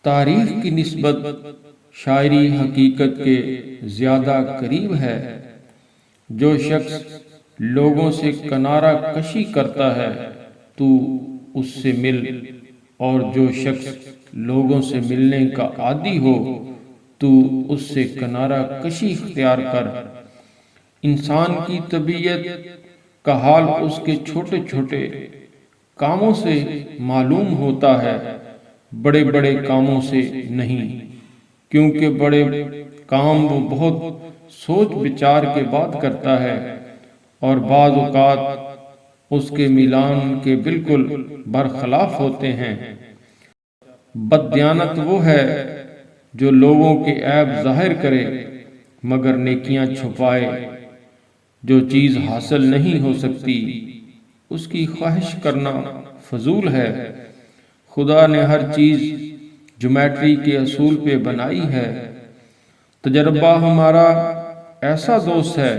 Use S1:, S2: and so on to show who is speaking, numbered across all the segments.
S1: تاریخ کی نسبت شاعری حقیقت کے زیادہ قریب ہے۔ جو شخص لوگوں سے کنارہ کشی کرتا ہے تو اس سے مل، اور جو شخص لوگوں سے ملنے کا عادی ہو تو اس سے کنارہ کشی اختیار کر۔ انسان کی طبیعت کا حال اس کے چھوٹے چھوٹے کاموں سے معلوم ہوتا ہے، بڑے بڑے کاموں سے نہیں، کیونکہ بڑے کام وہ بہت سوچ بچار کے بعد کرتا ہے، اور بعض اوقات اس کے میلان کے بالکل برخلاف ہوتے ہیں۔ بددیانت وہ ہے جو لوگوں کے عیب ظاہر کرے مگر نیکیاں چھپائے۔ جو چیز حاصل نہیں ہو سکتی اس کی خواہش کرنا فضول ہے۔ خدا نے ہر چیز جیومیٹری کے اصول پہ بنائی ہے۔ تجربہ ہمارا ایسا دوست ہے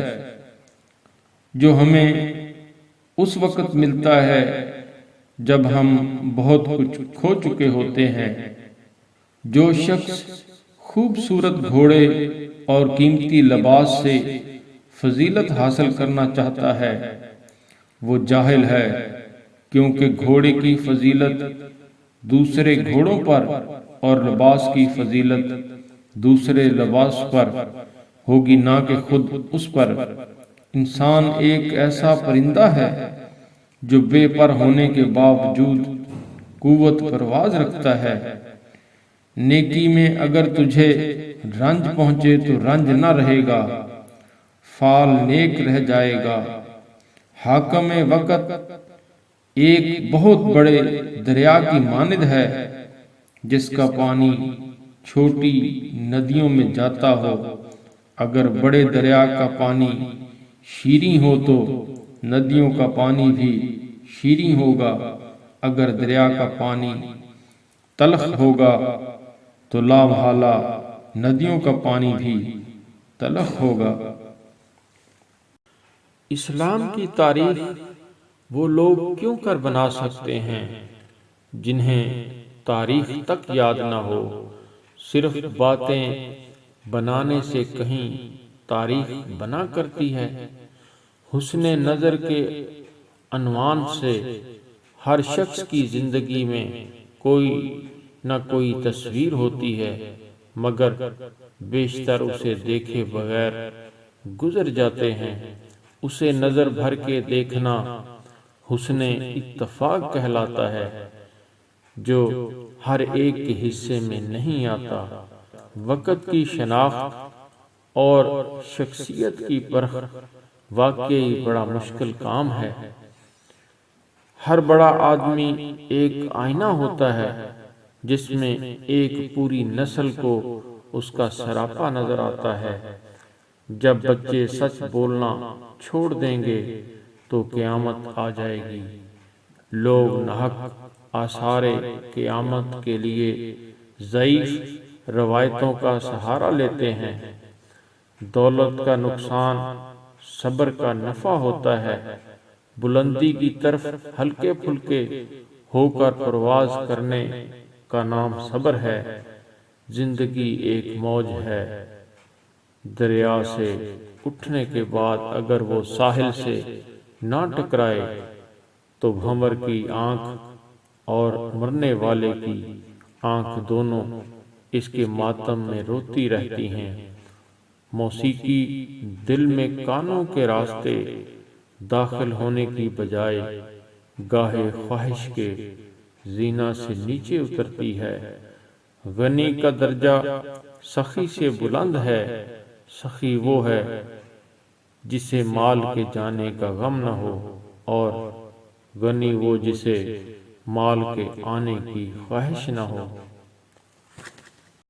S1: جو ہمیں اس وقت ملتا ہے جب ہم بہت کچھ کھو چکے ہوتے ہیں۔ جو شخص خوبصورت گھوڑے اور قیمتی لباس سے فضیلت حاصل کرنا چاہتا ہے وہ جاہل ہے، کیونکہ گھوڑے کی فضیلت دوسرے گھوڑوں پر اور لباس کی فضیلت دوسرے لباس پر ہوگی، نہ کہ خود اس پر۔ انسان ایک ایسا پرندہ ہے جو بے پر ہونے کے باوجود قوت پرواز رکھتا ہے۔ نیکی میں اگر تجھے رنج پہنچے تو رنج نہ رہے گا، فعال نیک رہ جائے گا۔ حاکم وقت ایک بہت بڑے دریا کی مانند ہے جس کا پانی چھوٹی ندیوں میں جاتا ہو۔ اگر بڑے دریا کا پانی شیریں ہو تو ندیوں کا پانی بھی شیریں ہوگا، اگر دریا کا پانی تلخ ہوگا تو لا محالہ ندیوں کا پانی بھی تلخ ہوگا۔
S2: اسلام کی تاریخ وہ لوگ کیوں کر بنا سکتے ہیں جنہیں تاریخ تک یاد نہ ہو؟ صرف باتیں بنانے سے کہیں تاریخ بنا کرتی ہے؟ حسن نظر کے عنوان سے ہر شخص کی زندگی میں کوئی نہ کوئی تصویر ہوتی ہے، مگر بیشتر اسے دیکھے بغیر گزر جاتے ہیں۔ اسے نظر بھر کے دیکھنا حسن اتفاق کہلاتا ہے، جو ہر ایک کے حصے میں نہیں آتا۔ وقت کی شناخت اور شخصیت کی پرکھ واقعی بڑا مشکل کام ہے۔ ہر بڑا آدمی ایک آئینہ ہوتا ہے جس میں ایک پوری نسل کو اس کا سراپا نظر آتا ہے۔ جب بچے سچ بولنا چھوڑ دیں گے تو قیامت آ جائے گی۔ لوگ ناحق آثار قیامت کے لیے ضعیف روایتوں کا سہارا لیتے ہیں۔ دولت کا نقصان صبر کا نفع ہوتا ہے۔ بلندی کی طرف ہلکے پھلکے ہو کر پرواز کرنے کا نام صبر ہے۔ زندگی ایک موج ہے، دریا سے اٹھنے کے بعد اگر وہ ساحل سے نہ ٹکرائے تو بھنور کی آنکھ اور مرنے والے کی آنکھ دونوں اس کے ماتم میں روتی رہتی ہیں۔ موسیقی دل میں کانوں کے راستے داخل ہونے کی بجائے گاہے خواہش کے زینہ سے نیچے اترتی ہے۔ غنی کا درجہ سخی سے بلند ہے۔ سخی وہ ہے جسے مال کے جانے کا غم نہ ہو، اور غنی وہ جسے مال کے آنے کی خواہش نہ ہو۔